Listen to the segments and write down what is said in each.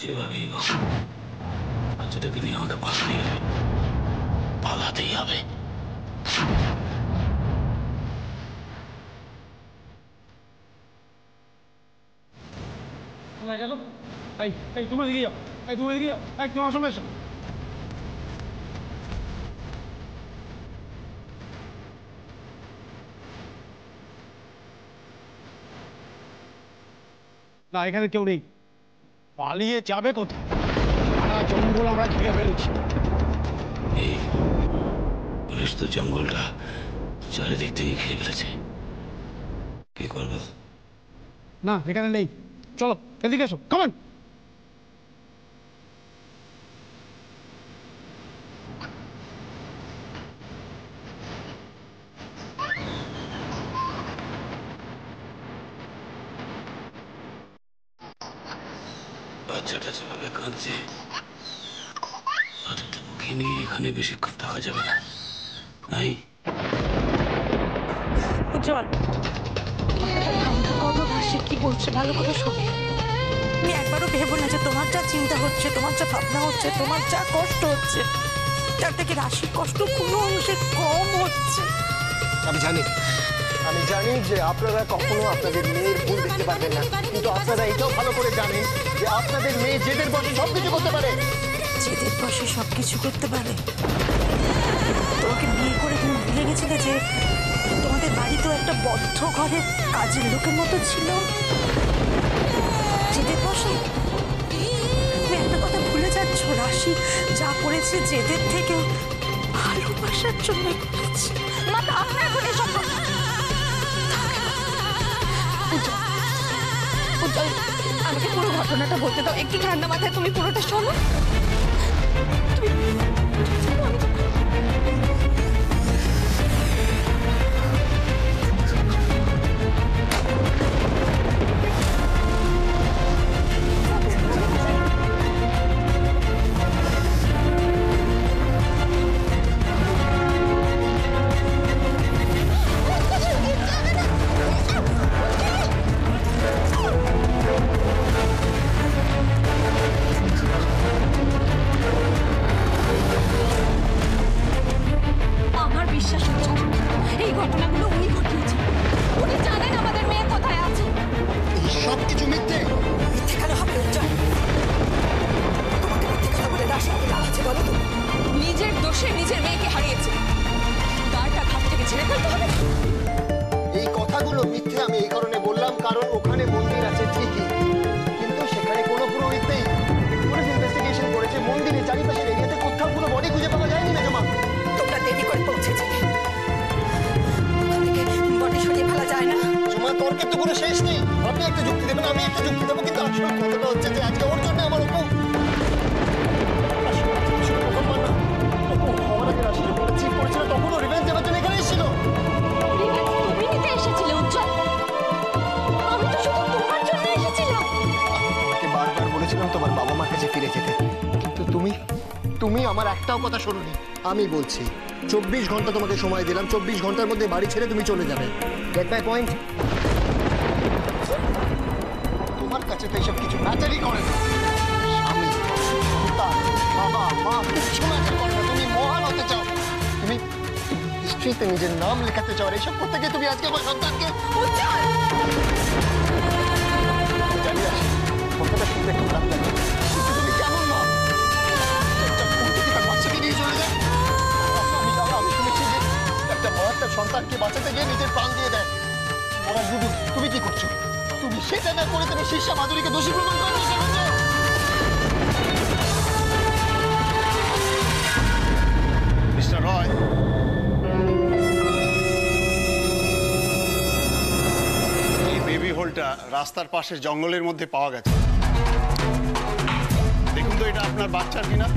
যেভাবেই হোক বাচ্চাটাকে নিয়ে আমাকে পালাতেই হবে, পালাতেই হবে। তুমি এদিকে যাও, তুমি এদিকে যাও, তোমার সঙ্গে এসো। না, এখানে কেউ নেই। পালিয়ে যাবে কোথায়? সারা জঙ্গল আমরা ঘিরে ফেলেছি। এই পুলিশ তো জঙ্গলটা চারিদিক থেকে ঘিরে ফেলেছে, কি করবো? না, এখানে নেই। চলো এদিকে এসো, কমান। বাচ্চাটা যেভাবে কাঁদছে ওকে নিয়ে এখানে বেশিক্ষণ থাকা যাবে না। উজ্জ্বল, রাশি কি বলছে ভালো করে শোনো। তুমি একবারও ভেবো না যে তোমার যা চিন্তা হচ্ছে, তোমার যা ভাবনা হচ্ছে, তোমার যা কষ্ট হচ্ছে, তার থেকে রাশির কষ্ট কোনো অংশে কম হচ্ছে। আমি জানি যে আপনারা কখনো আপনাদের মেয়ের ভুল দেখতে পারবেন না, কিন্তু আপনারা এটাও ভালো করে জানেন যে আপনাদের মেয়ে জেদের বসে সবকিছু করতে পারে। জেদের বসে সবকিছু করতে পারে? তোমাকে বিয়ে করে তুমি ভুলে গেছিলে যে তোমাদের বাড়িতেও একটা বদ্ধ ঘরে কাজের লোকের মতো ছিল? জেদের বসে তুমি একটা কথা ভুলে যাচ্ছ, রাশি যা করেছে জেদের থেকেও ভালোবাসার জন্য করেছে। মা, আমরা এখন এসব উজ্জ্বল, আমাকে পুরো ঘটনাটা বলতে দাও, একটু ঠান্ডা মাথায় তুমি পুরোটা শোনো। এই কথাগুলো মিথ্যে আমি এই কারণে বললাম কারণ ওখানে মন্দির আছে ঠিকই, কিন্তু সেখানে কোনো পুরোহিত নেই। পুলিশ ইনভেস্টিগেশন করেছে, মন্দিরের চারিপাশের এরিয়াতে কোথাও কোনো বডি খুঁজে পাওয়া যায়নি। মেজমা, তোমরা দেরি করে পৌঁছেছিলে, বডি সরিয়ে ফেলা যায় না। জমা, তর্কের তো কোনো শেষ নেই। আপনি একটা যুক্তি দেবেন, আমি একটা যুক্তি দেবো, কিন্তু আসল কথাটা হচ্ছে যে আজকে ওর জন্য আমার অপু তখনও রিভেঞ্জ দেওয়ার জন্য এখানে এসেছিল। তুমি নিতে এসেছিলে উজ্জ্বল, আমি তো শুধু তোমার জন্য এসেছিলাম। তোমাকে বারবার বলেছিলাম তোমার বাবা মার কাছে ফিরে যেতে, কিন্তু তুমি আমার একটাও কথা শোনোনি। আমি বলছি 24 ঘন্টা তোমাকে সময় দিলাম, 24 ঘন্টার মধ্যে বাড়ি ছেড়ে তুমি চলে যাবে। Get my point? তোমার কাছে তো এইসব কিছু ম্যাটারই করে না। আমি বাবা মা কিছু ম্যাটার করে না। তুমি মহান হতে চাও, তুমি হিস্ট্রিতে নিজের নাম লেখাতে চাও, আর এইসব করতে গিয়ে তুমি আজকে আমার সন্তানকে জানি না। কথাটা শুনতে খারাপ লাগে, কিন্তু তুমি কেমন মা তার বাচ্চাকে নিয়ে চলে যায়? আমি শুনেছি যে একটা মা তার সন্তানকে বাঁচাতে গিয়ে নিজের প্রাণ দিয়ে দেয়। ওরা দুদু, তুমি কি করছো? তুমি সেটা না করে তুমি শীর্ষা মাধুরীকে দোষী প্রমাণ করো। মিস্টার রয়, এই বেবি হোলটা রাস্তার পাশের জঙ্গলের মধ্যে পাওয়া গেছে। দেখুন তো এটা আপনার বাচ্চার কিনা।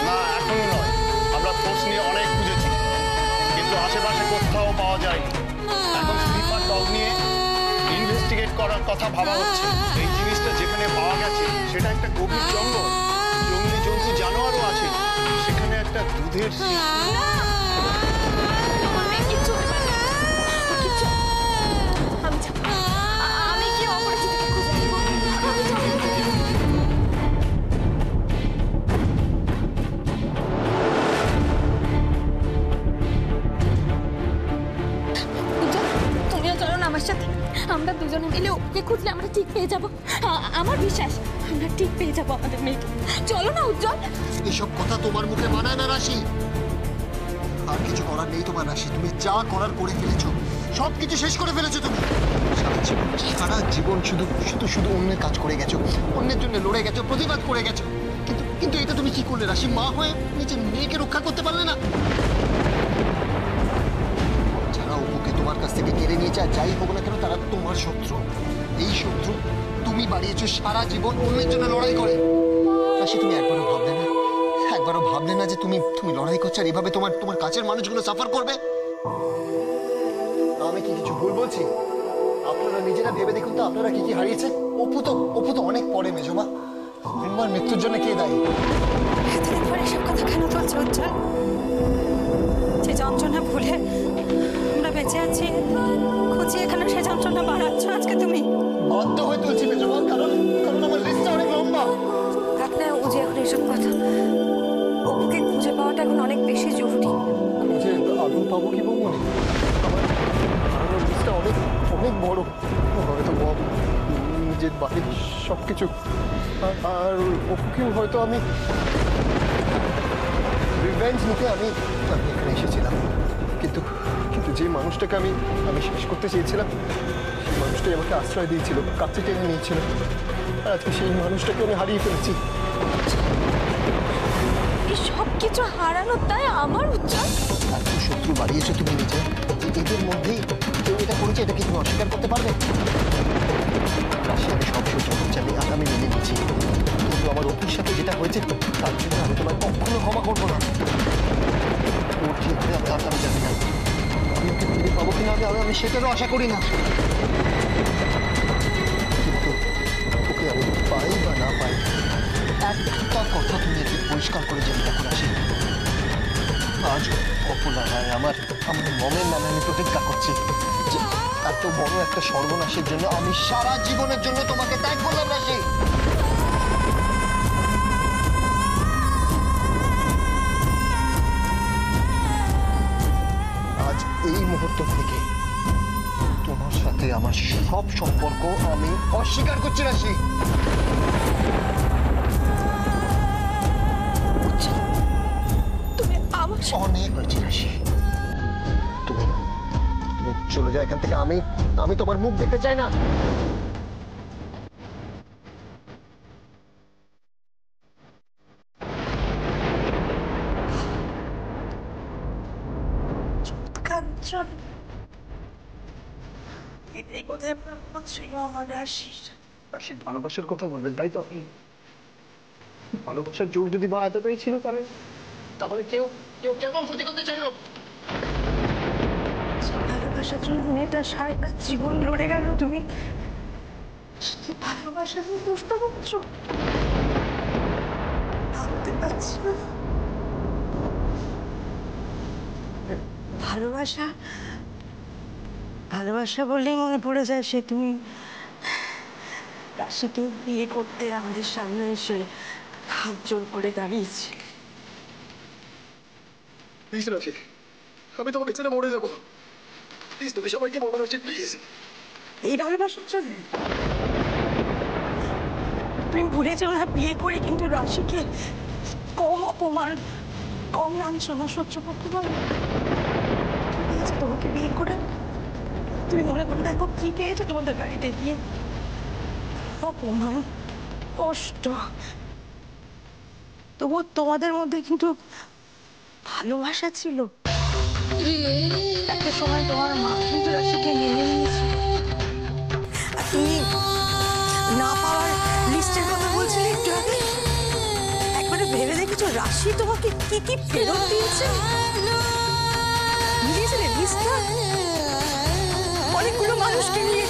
না, এখনো নয়। আমরা ফোর্স নিয়ে অনেক খুঁজেছি, কিন্তু আশেপাশে কোথাও পাওয়া যায়নি। এখন স্লিপার ডগ নিয়ে ইনভেস্টিগেট করা কথা ভাবা হচ্ছে। এই জিনিসটা যেখানে পাওয়া গেছে সেটা একটা গভীর জঙ্গল, জঙ্গলি জন্তু জানোয়ারও আছে, সেখানে একটা দুধের তুমিও চলো না আমার সাথে, আমরা দুজনে মিলে ওকে খুঁজলে আমরা ঠিক পেয়ে যাবো। আমার বিশ্বাস আমরা ঠিক পেয়ে যাবো আমাদের মেয়েকে। চলো না উজ্জ্বল। এসব কথা তোমার মুখে মানায় না রাশি। আর কিছু করার নেই তোমার রাশি, তুমি যা করার করে ফেলেছো, সবকিছু শেষ করে ফেলেছো তুমি। সারা জীবন শুধু শুধু শুধু অন্যের কাজ করে গেছো, অন্যের জন্য লড়ে গেছো, প্রতিবাদ করে গেছো, কিন্তু কিন্তু এটা তুমি কি করলে রাশি? মা হয়ে নিজের মেয়েকে রক্ষা করতে পারলে না? যারা অপুকে তোমার কাছ থেকে কেড়ে নিয়ে যায়, যাই হোক না কেন, তারা তোমার শত্রু। এই শত্রু তুমি বাড়িয়েছো সারা জীবন অন্যের জন্য লড়াই করে। রাশি, তুমি একবারও ভাবলে না, একবারও ভাবলে না যে তুমি তুমি লড়াই করছো আর এভাবে তোমার তোমার কাছের মানুষগুলো সাফার করবে? আমি কি কিছু ভুল বলছি? আপনারা নিজেরা ভেবে দেখুন তো, আপনারা কি কি হারিয়েছে। অপু তো অনেক পরে মেজমা, আমার মৃত্যুর জন্য কে দায়ী? এতদিন পরে এসব কথা কেন চলছে উজ্জ্বল? যে যন্ত্রণা ভুলে আমরা বেঁচে আছি, খুঁজিয়ে এখানে সে যন্ত্রণা বাড়াচ্ছ আজকে তুমি। বাধ্য হয়ে তুলছি মেজমা, কারণ কারণ আমার লিস্টটা অনেক লম্বা। থাক না উজি এখন এসব কথা, অপুকে খুঁজে পাওয়াটা এখন অনেক বেশি জরুরি। খুঁজে আদৌ পাবো কি বৌমনি? আমার লিস্টটা অনেক অনেক বড়। হয়তো নিজের বাড়ির সবকিছু আর অপুকেও হয়তো আমি রিভেঞ্জ নিতে আমি এখানে এসেছিলাম, কিন্তু কিন্তু যে মানুষটাকে আমি শেষ করতে চেয়েছিলাম, সেই মানুষটাই আমাকে আশ্রয় দিয়েছিল, কাছে টেনে নিয়েছিল, আর আজকে সেই মানুষটাকে আমি হারিয়ে ফেলেছি। এই সব কিছু হারানো তাই আমার উজ্জ্বল। এত শত্রু বাড়িয়েছো তুমি নিজে, এদের মধ্যেই কেউ এটা করেছে, এটা কি তুমি অস্বীকার করতে পারবে? রাশিয়ার সব শত্রু হচ্ছে আমি মেনে নিচ্ছি, কিন্তু আমার অপুর সাথে যেটা হয়েছে তার জন্য আমি তোমার কখনো ক্ষমা করবো না। ওর কি হবে আমি জানি না, আমি ওকে ফিরে পাবো কিনা আমি সেটারও আশা করি না, কিন্তু ওকে আমি পাই বা না পাই, একটা কথা তুমি একটু পরিষ্কার করে জেনে দেখো রাশি। আজ অপুলায় আমার মমের নামে আমি প্রতিজ্ঞা করছি যে এত বড় একটা সর্বনাশের জন্য আমি সারা জীবনের জন্য তোমাকে ত্যাগ করলাম রাশি। আজ এই মুহূর্ত থেকে তোমার সাথে আমার সব সম্পর্ক আমি অস্বীকার করছি রাশি। অনেক হয়েছে রাশি, তুমি চলে যাও এখান থেকে, আমি তোমার মুখ দেখতে চাই না। ভালোবাসার কথা বলবেন তাই তো? ভালোবাসার জোর যদি বাড়াতে পেরেছিল তাহলে কেউ কেউ কেমন ক্ষতি করতে চাইল? ভালোবাসার জন্য মেয়েটা সারাটা জীবন লড়ে গেল, তুমি ভালোবাসা দুষ্ট করছো? ভাবতে পারছি না। ভালোবাসা ভালোবাসা বললেই মনে পড়ে যায় সে তুমি রাশিকে বিয়ে করতে আমাদের সামনে এসে হাত জোর করে দাঁড়িয়েছি। আমি তোমাকে ছেড়ে মরে যাবো, প্লিজ তুমি সবাইকে মনে উচিত প্লিজ। এই ভালোবাসার জন্য তুমি ভুলে যাও না, বিয়ে করে কিন্তু রাশিকে কম অপমান, কম লাঞ্ছনা সহ্য করতে পারো। তোমাকে বিয়ে করে তুমি মনে করে দেখো কি পেয়েছো তোমাদের বাড়িতে গিয়ে, অপমান, কষ্ট। তবুও তোমাদের মধ্যে কিন্তু ভালোবাসা ছিল। একটা সময় তোমার মা কিন্তু রাশিকে মেনে নিয়েছে। আর তুমি না পাওয়ার লিস্টের কথা বলছিলে একটু আগে, একবারে ভেবে দেখেছো রাশি তোমাকে কি কি ফেরত দিয়েছে? লিস্টটা অনেকগুলো মানুষকে নিয়ে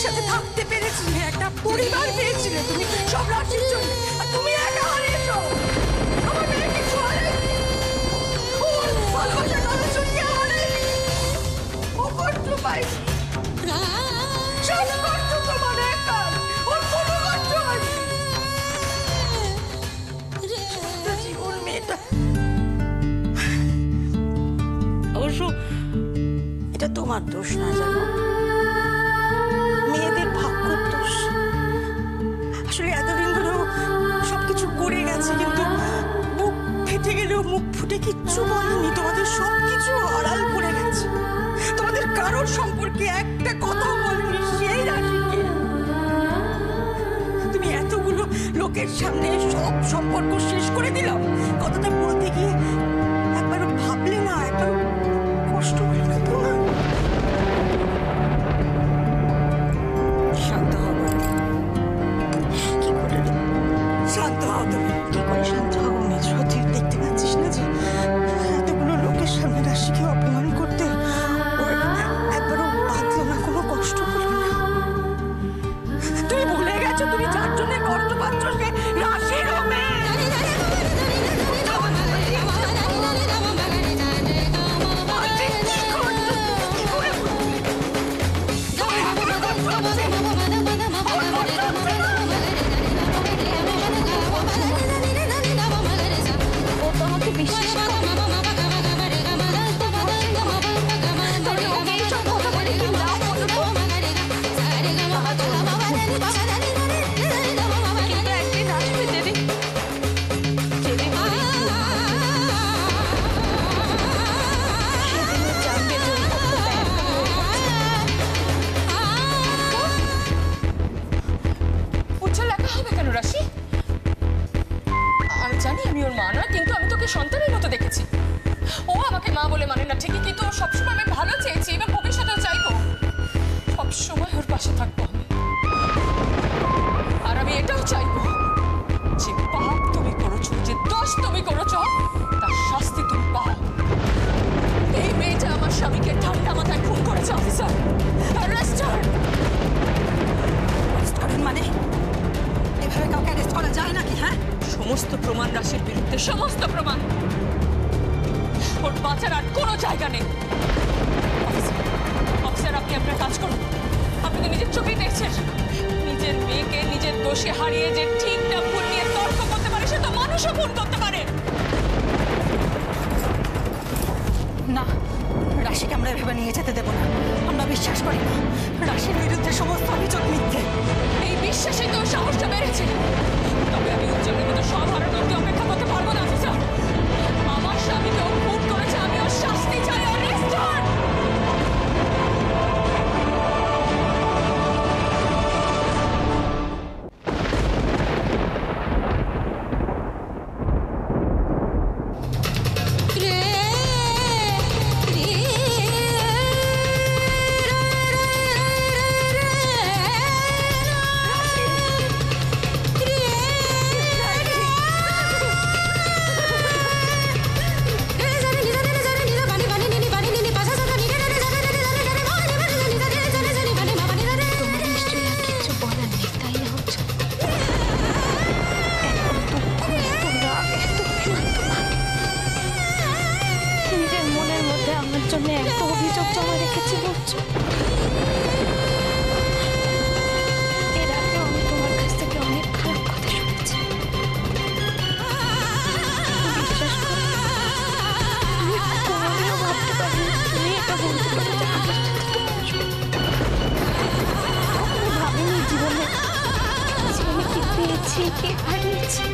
একসাথে থাকতে পেরেছিলে, একটা পরিবার পেয়েছিলে তুমি সব রাশির জন্য, আর তুমি একা হারিয়েছো। আমার মেয়ে কিছু হারায়নি, ওর ভালোবাসার মানুষকে হারায়নি, ও কষ্ট পায়নি। সব কষ্ট তোমার একার, ওর কোনো কষ্ট হয়নি। জীবন মেয়েটা অবশ্য এটা তোমার দোষ না, জানো, মেয়েদের ভাগ্যর দোষ। আসলে এতদিন ধরেও সবকিছু করে গেছে, কিন্তু বুক ফেটে গেলেও মুখ ফুটে কিচ্ছু বলেনি। তোমাদের সবকিছু আড়াল করে গেছে, তোমাদের কারোর সম্পর্কে একটা কথা বলেনি। সেই রাশিকে তুমি এতগুলো লোকের সামনে সব সম্পর্ক শেষ করে দিলাম, কথাটা বলতে গিয়ে একবারও ভাবলে না, একবারও কষ্ট হলো না তোমার? শান্ত হও, কি করে শান্ত হও তুমি? কি করে শান্ত হও? মেজো, তুই দেখতে পাচ্ছিস না যে এতগুলো লোকের সামনে রাশিকে অপমান করতে ওর একবারও বাঁধলো না, কোনো কষ্ট হলো না? তুমি ভুলে গেছো তুমি যার জন্য কষ্ট পাচ্ছ সে রাশির মেয়ে। সন্তানের মতো দেখেছি, ও আমাকে মা বলে মানে না ঠিকই, কিন্তু সবসময় আমি ভালো চেয়েছি এবং ভবিষ্যতেও চাইবো, সবসময় ওর পাশে থাকবো আমি। আর আমি এটাও চাইবো যে পাপ তুমি করেছো, যে দোষ তুমি করেছো, তার শাস্তি তুমি পাও। এই মেয়েটা আমার স্বামীকে ঠান্ডা মাথায় খুন করেছে অফিসার। অ্যারেস্ট করেন মানে এভাবে কাউকে অ্যারেস্ট করা যায় নাকি? হ্যাঁ, সমস্ত প্রমাণ রাশির বিরুদ্ধে, সমস্ত প্রমাণ। ওর বাঁচার আর কোনো জায়গা নেই। অফিসার, আপনি আপনার কাজ করুন। আপনি তো নিজের চোখেই দেখছেন, নিজের মেয়েকে নিজের দোষে হারিয়ে যে ঠিক না ভুল নিয়ে তর্ক করতে পারে, সে তো মানুষও খুন করতে পারে না। রাশিকে আমরা এভাবে নিয়ে যেতে দেবো না, আমরা বিশ্বাস করি না। রাশির বিরুদ্ধে সমস্ত অভিযোগ মিথ্যে। এই বিশ্বাসে তো সাহসটা বেড়েছে। তবে আমি উজ্জ্বলের মতো সাধারণ অবধি অপেক্ষা করতে পারবো না অফিসার। আমার স্বামীকেও খুন করেছে, আমি ওর শাস্তি চাই। জন্য এত অভিযোগ জমা রেখেছি বলছো? এর আগে আমি তোমার কাছ থেকে অনেক খারাপ কথা শুনেছি। বিশ্বাস করো, আমি কোনোদিনও ভাবতে পারিনি তুমি এটা বলতে পারো যে আমার সাথে তুমি আসবে। আমি ভাবিনি জীবনে কি পেয়েছি, কি হারিয়েছি।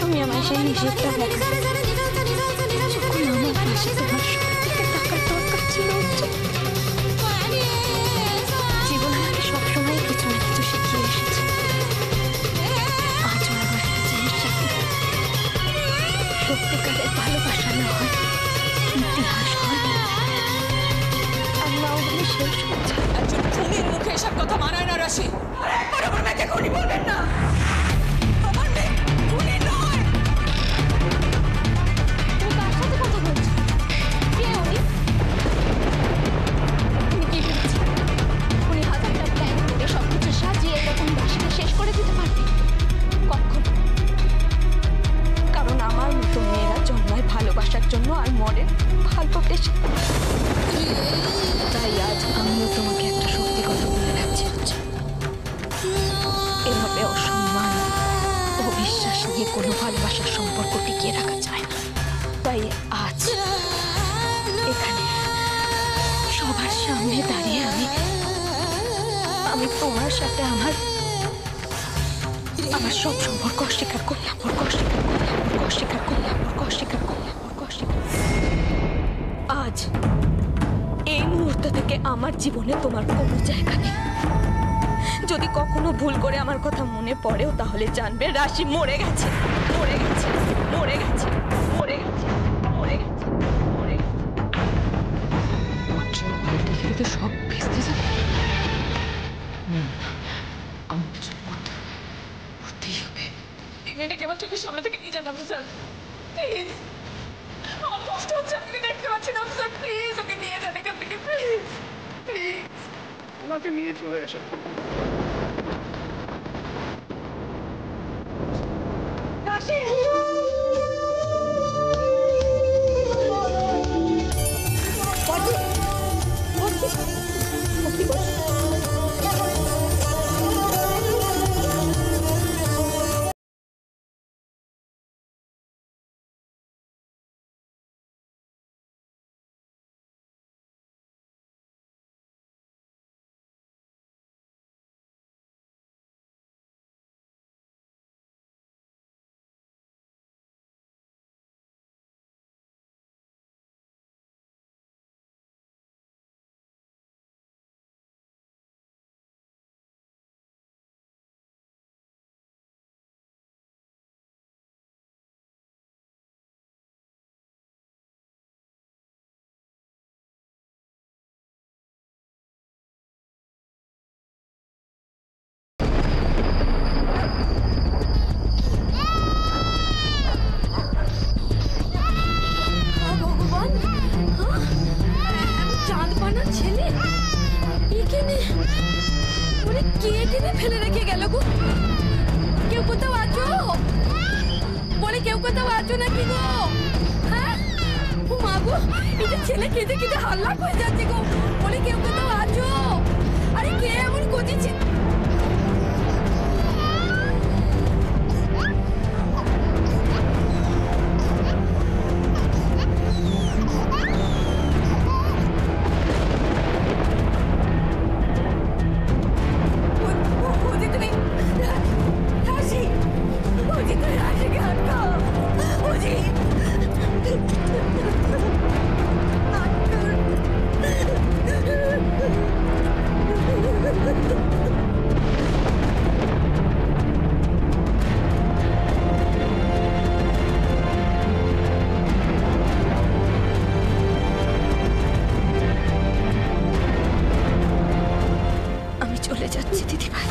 তুমি আমার সেই হিসেবটা দেখো, যখন আমার পাশে তোমার সব থেকে টাকার দরকার ছিল। জীবন আমাকে সবসময় কিছু না কিছু শিখিয়ে এসেছে। আজও আমার একটা জিনিস শিখি, সত্যিকারের ভালোবাসা না হয়, ইতিহাস হয়। আল্লাহ বলে শেষ করছে। একজন খুনির মুখে এসব কথা মানায় না রাশি। আমার মেয়েকে খুনি বলবেন না। ভালোবেসে। তাই আজ আমিও তোমাকে একটা সত্যি কথা বলে রাখছি রুচা, এভাবে অসম্মান অবিশ্বাস নিয়ে কোনো ভালোবাসার সম্পর্ক টিকিয়ে রাখা যায় না। তাই আজ এখানে সবার সামনে দাঁড়িয়ে আমি তোমার সাথে আমার সব সম্পর্ক অস্বীকার করলাম। আজ এই মুহূর্ত থেকে আমার জীবনে তোমার কোনো জায়গা নেই। যদি কখনো ভুল করে আমার কথা মনে পড়েও তাহলে জানবে রাশি মরে গেছে। সব ভেস্তে যাবে। আমার কিছু করতেই হবে। মেয়েটাকে আমার চোখের সামনে থেকে নিয়ে যান স্যার, প্লিজ। আমার কষ্ট হচ্ছে, আপনি দেখতে পাচ্ছেন না স্যার, প্লিজ ওকে নিয়ে যান এখান থেকে, প্লিজ। ওনাকে নিয়ে চলে এসো। ফেলে রেখে গেল গো। কেউ কোথাও আছো? বলে কেউ কোথাও আছো নাকি গো? হ্যাঁ মা গো, এটা ছেলে কেঁদে কেঁদে হাল্লা হয়ে যাচ্ছে গো। বলে কেউ কোথাও আছো? আরে কে এমন করছে? চলে যাচ্ছি দিদিভাই,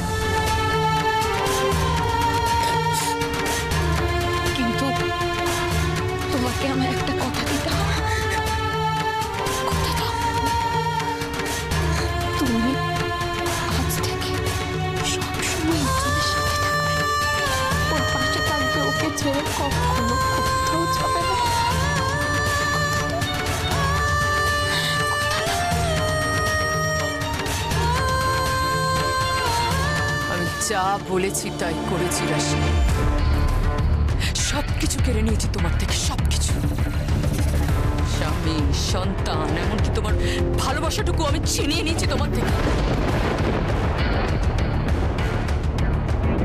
কিন্তু তোমাকে আমার একটা কথা দিতে হবে। কথা দাও, তুমি আজ থেকে সবসময় উজ্জ্বলের সাথে থাকবে, ওর পাশে থাকবে, ওকে ছেড়ে কখনো কোথাও যাবে না। যা বলেছি তাই করেছি রাশি, সবকিছু কেড়ে নিয়েছি তোমার থেকে, সবকিছু। স্বামী, সন্তান, এমনকি তোমার ভালোবাসাটুকু আমি ছিনিয়ে নিয়েছি তোমার থেকে।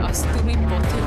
আজ তুমি পথে